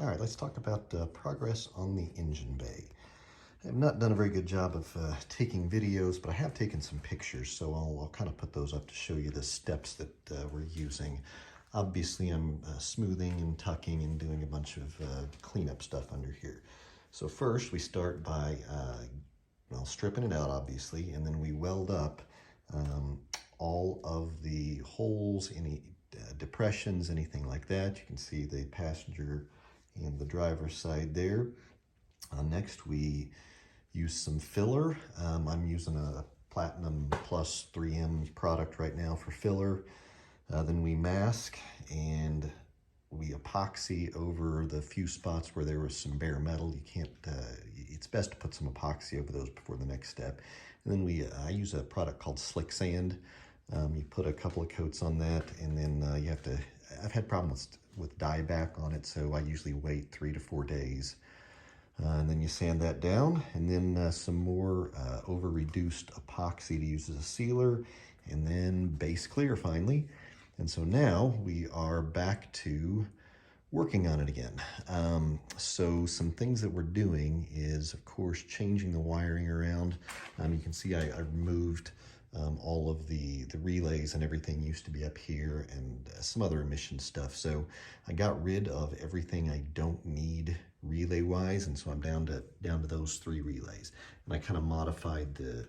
All right, let's talk about progress on the engine bay. I have not done a very good job of taking videos, but I have taken some pictures, so I'll kind of put those up to show you the steps that we're using. Obviously, I'm smoothing and tucking and doing a bunch of cleanup stuff under here. So first, we start by stripping it out, obviously, and then we weld up all of the holes, any depressions, anything like that. You can see the passenger and the driver's side there. Next, we use some filler. I'm using a Platinum Plus 3M product right now for filler. Then we mask and we epoxy over the few spots where there was some bare metal. You can't, it's best to put some epoxy over those before the next step. And then I use a product called Slick Sand. You put a couple of coats on that, and then you have to, I've had problems with dieback on it, so I usually wait 3 to 4 days. And then you sand that down, and then some more over-reduced epoxy to use as a sealer, and then base clear finally. And so now we are back to working on it again. So some things that we're doing is, of course, changing the wiring around. You can see I removed all of the relays and everything used to be up here, and some other emission stuff. So I got rid of everything I don't need relay wise, and so I'm down to those 3 relays. And I kind of modified the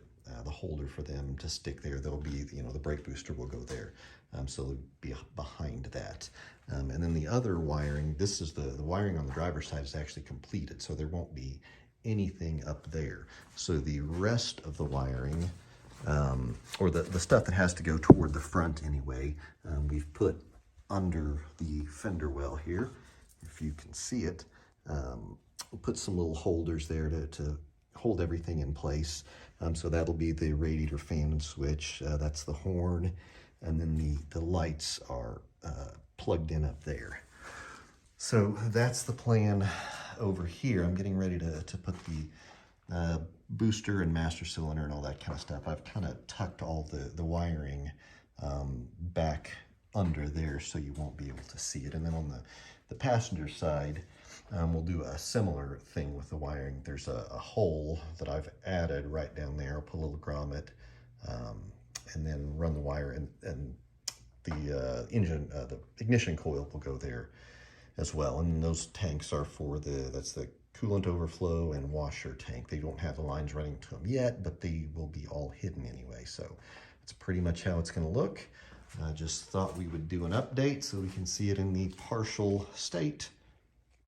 holder for them to stick there. There'll be, the brake booster will go there. So it'll be behind that. And then the other wiring, this is the wiring on the driver's side is actually completed, so there won't be anything up there. So the rest of the wiring, or the stuff that has to go toward the front anyway, we've put under the fender well here, if you can see it. We'll put some little holders there to hold everything in place. So that'll be the radiator fan and switch, that's the horn, and then the lights are plugged in up there. So that's the plan over here. I'm getting ready to put the booster and master cylinder and all that kind of stuff. I've kind of tucked all the wiring back under there so you won't be able to see it. And then on the passenger side, we'll do a similar thing with the wiring. There's a hole that I've added right down there. I'll put a little grommet and then run the wire, and the engine, the ignition coil will go there as well. And those tanks are for that's the coolant overflow and washer tank. They don't have the lines running to them yet, but they will be all hidden anyway. So that's pretty much how it's going to look. I just thought we would do an update so we can see it in the partial state